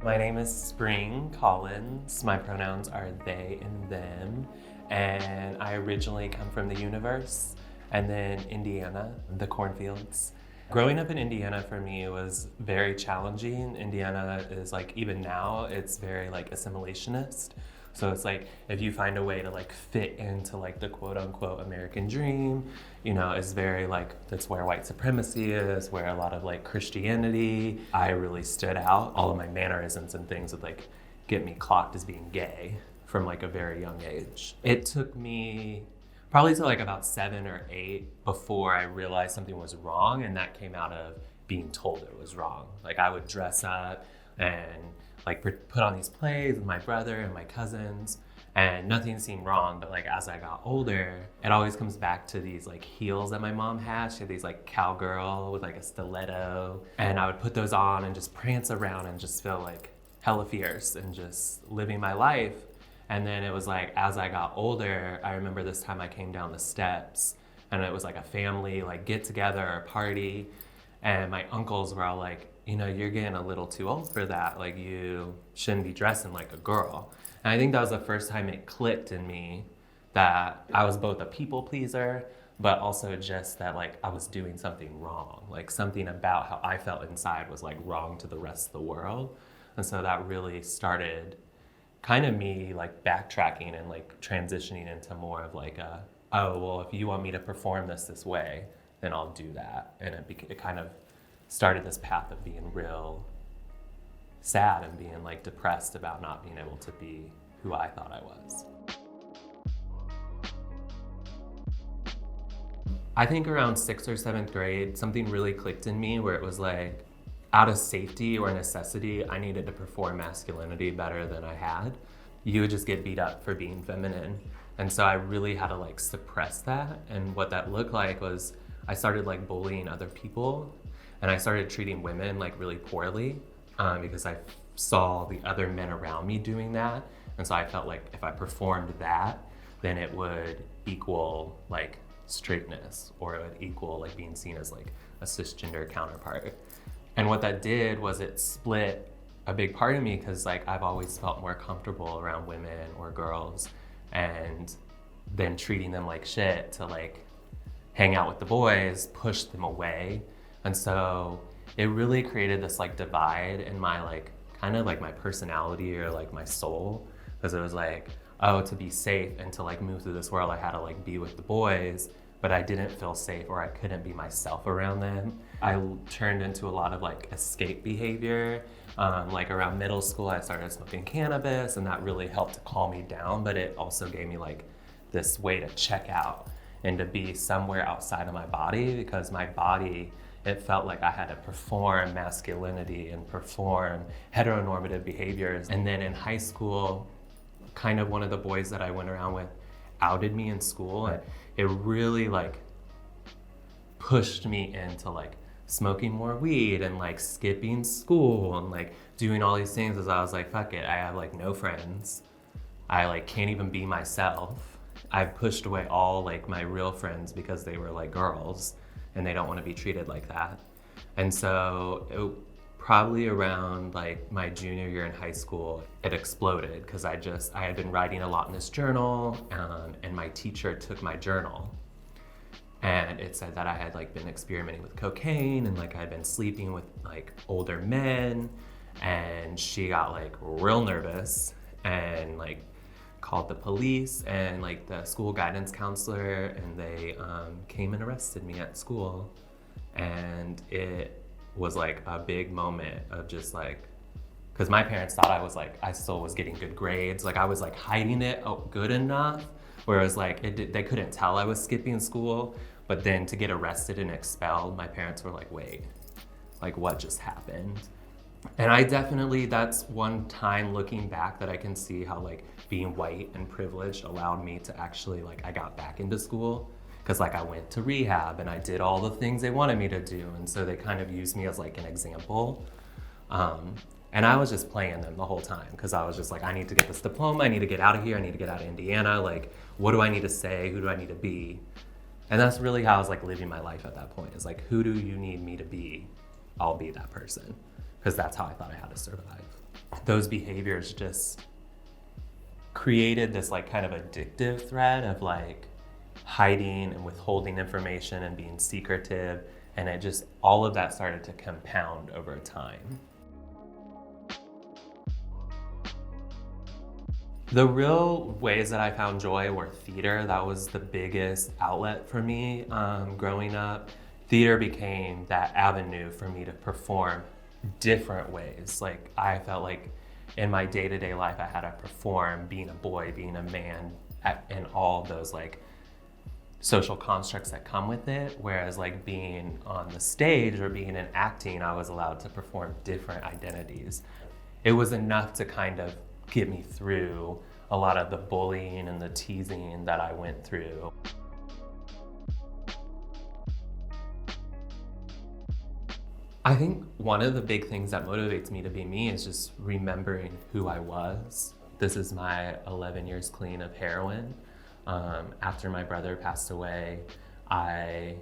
My name is Spring Collins. My pronouns are they and them. And I originally come from the universe and then Indiana, the cornfields. Growing up in Indiana for me was very challenging. Indiana is like, even now, it's very like assimilationist. So it's like, if you find a way to like fit into like the quote unquote American dream, you know, it's very like, that's where white supremacy is, where a lot of like Christianity. I really stood out. All of my mannerisms and things would like get me clocked as being gay from like a very young age. It took me probably to like about 7 or 8 before I realized something was wrong, and that came out of being told it was wrong. Like I would dress up and like put on these plays with my brother and my cousins, and nothing seemed wrong. But like as I got older, it always comes back to these like heels that my mom had. She had these like cowgirl with like a stiletto, and I would put those on and just prance around and just feel like hella fierce and just living my life. And then it was like, as I got older, I remember this time I came down the steps and it was like a family like get together or party. And my uncles were all like, you know, you're getting a little too old for that. Like you shouldn't be dressing like a girl. And I think that was the first time it clicked in me that I was both a people pleaser, but also just that like I was doing something wrong. Like something about how I felt inside was like wrong to the rest of the world. And so that really started kind of me like backtracking and like transitioning into more of like a, oh, well, if you want me to perform this way, then I'll do that. And it kind of started this path of being real sad and being like depressed about not being able to be who I thought I was. I think around 6th or 7th grade, something really clicked in me where it was like, out of safety or necessity, I needed to perform masculinity better than I had. You would just get beat up for being feminine. And so I really had to like suppress that. And what that looked like was I started like bullying other people, and I started treating women like really poorly because I saw the other men around me doing that. And so I felt like if I performed that, then it would equal like straightness, or it would equal like being seen as like a cisgender counterpart. And what that did was it split a big part of me, because like I've always felt more comfortable around women or girls, and then treating them like shit to like hang out with the boys pushed them away. And so it really created this like divide in my like kind of like my personality or like my soul, because it was like, oh, to be safe and to like move through this world, I had to like be with the boys, but I didn't feel safe or I couldn't be myself around them. I turned into a lot of like escape behavior. Like around middle school, I started smoking cannabis, and that really helped to calm me down, but it also gave me like this way to check out and to be somewhere outside of my body, because my body, it felt like I had to perform masculinity and perform heteronormative behaviors. And then in high school, kind of one of the boys that I went around with outed me in school, and it really like pushed me into like smoking more weed and like skipping school and like doing all these things, as I was like, fuck it, I have like no friends. I like can't even be myself. I've pushed away all like my real friends because they were like girls and they don't want to be treated like that. And so probably around like my junior year in high school, it exploded, because I had been writing a lot in this journal, and my teacher took my journal, and it said that I had like been experimenting with cocaine and like I had been sleeping with like older men, and she got like real nervous and like called the police and like the school guidance counselor, and they came and arrested me at school. And it was like a big moment of just like, because my parents thought I still was getting good grades. Like I was like hiding it good enough, where it was like, they couldn't tell I was skipping school. But then to get arrested and expelled, my parents were like, wait, like what just happened? And I definitely, that's one time looking back that I can see how like being white and privileged allowed me to actually like, I got back into school. Because like I went to rehab and I did all the things they wanted me to do. And so they kind of used me as like an example. And I was just playing them the whole time, because I was just like, I need to get this diploma, I need to get out of here, I need to get out of Indiana. Like, what do I need to say? Who do I need to be? And that's really how I was like living my life at that point. Is like, who do you need me to be? I'll be that person. Because that's how I thought I had to survive. those behaviors just created this like kind of addictive thread of like hiding and withholding information and being secretive. And it just, all of that started to compound over time. The real ways that I found joy were theater. That was the biggest outlet for me growing up. Theater became that avenue for me to perform different ways. Like I felt like in my day-to-day life, I had to perform being a boy, being a man, and all those like social constructs that come with it. Whereas like being on the stage or being in acting, I was allowed to perform different identities. It was enough to kind of get me through a lot of the bullying and the teasing that I went through. I think one of the big things that motivates me to be me is just remembering who I was. This is my 11 years clean of heroin. After my brother passed away, I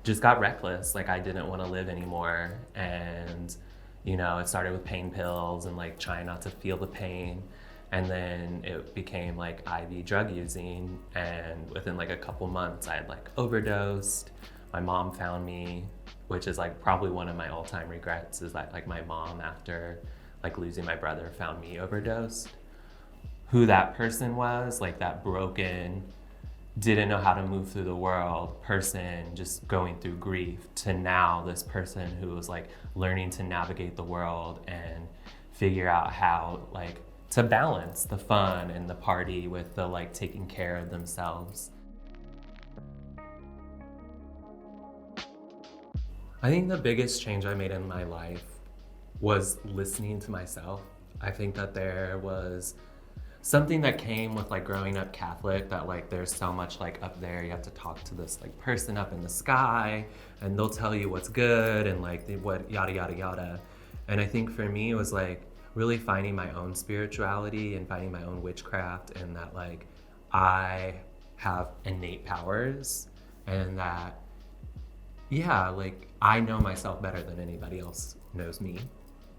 just got reckless. Like I didn't want to live anymore. And, you know, it started with pain pills and like trying not to feel the pain. And then it became like IV drug using. And within like a couple months, I had like overdosed. My mom found me, which is like probably one of my all-time regrets, is that like my mom, after like losing my brother, found me overdosed. Who that person was, like that broken, didn't know how to move through the world person, just going through grief, to now this person who was like learning to navigate the world and figure out how like to balance the fun and the party with the like taking care of themselves. I think the biggest change I made in my life was listening to myself. I think that there was something that came with like growing up Catholic, that like there's so much like up there, you have to talk to this like person up in the sky and they'll tell you what's good and like what yada yada yada. And I think for me it was like really finding my own spirituality and finding my own witchcraft, and that like I have innate powers, and that yeah, like I know myself better than anybody else knows me,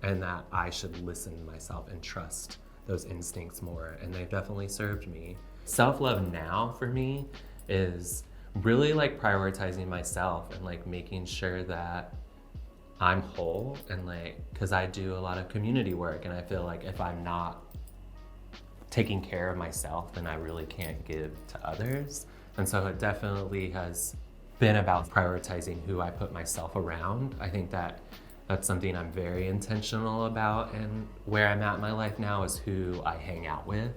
and that I should listen to myself and trust those instincts more, and they've definitely served me. Self-love now for me is really like prioritizing myself and like making sure that I'm whole, and like, because I do a lot of community work, and I feel like if I'm not taking care of myself, then I really can't give to others. And so it definitely has been about prioritizing who I put myself around. I think that that's something I'm very intentional about, and where I'm at in my life now is who I hang out with.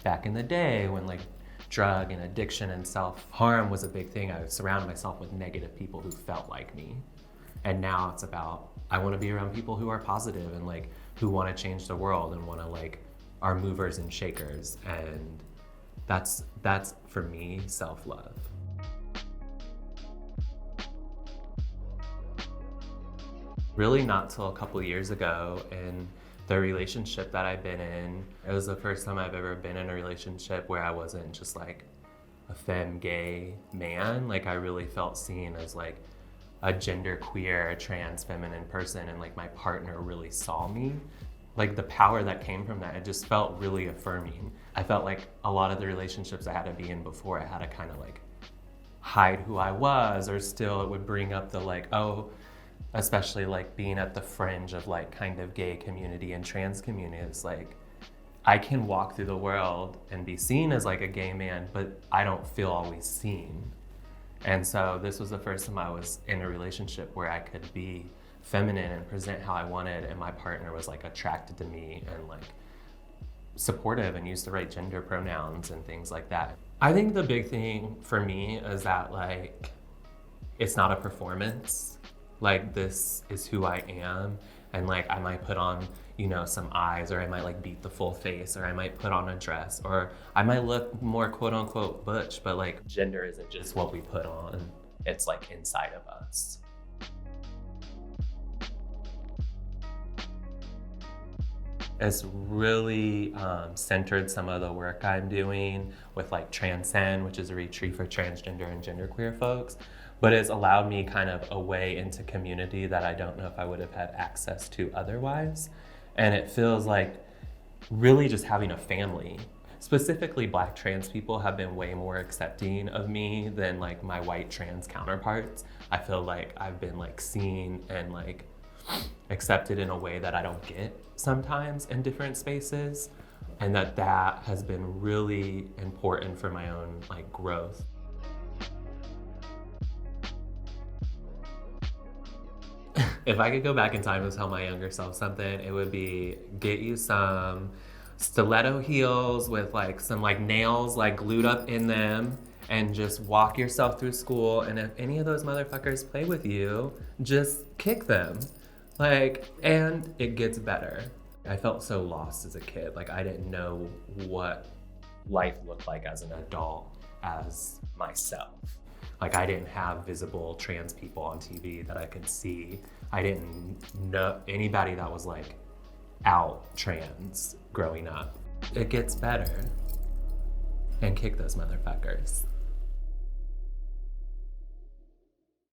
Back in the day when like drug and addiction and self-harm was a big thing, I would surround myself with negative people who felt like me. And now it's about, I want to be around people who are positive and like who want to change the world and want to like are movers and shakers. And that's for me self-love. Really not till a couple years ago in the relationship that I've been in. It was the first time I've ever been in a relationship where I wasn't just like a femme gay man. Like I really felt seen as like a gender queer, trans feminine person, and like my partner really saw me. Like the power that came from that, it just felt really affirming. I felt like a lot of the relationships I had to be in before, I had to kind of like hide who I was, or still it would bring up the like, oh, especially like being at the fringe of like kind of gay community and trans community. It's like, I can walk through the world and be seen as like a gay man, but I don't feel always seen. And so this was the first time I was in a relationship where I could be feminine and present how I wanted, and my partner was like attracted to me and like supportive and used the right gender pronouns and things like that. I think the big thing for me is that like, it's not a performance. Like this is who I am, and like I might put on, you know, some eyes, or I might like beat the full face, or I might put on a dress, or I might look more quote unquote butch, but like gender isn't just what we put on, it's like inside of us. It's really centered some of the work I'm doing with like Transcend, which is a retreat for transgender and genderqueer folks. But it's allowed me kind of a way into community that I don't know if I would have had access to otherwise. And it feels like really just having a family. Specifically, Black trans people have been way more accepting of me than like my white trans counterparts. I feel like I've been like seen and like accepted in a way that I don't get sometimes in different spaces, and that has been really important for my own like growth. If I could go back in time and tell my younger self something, it would be get you some stiletto heels with like some like nails like glued up in them, and just walk yourself through school, and if any of those motherfuckers play with you, just kick them. Like, and it gets better. I felt so lost as a kid. Like, I didn't know what life looked like as an adult as myself. Like, I didn't have visible trans people on TV that I could see. I didn't know anybody that was like out trans growing up. It gets better. And kick those motherfuckers.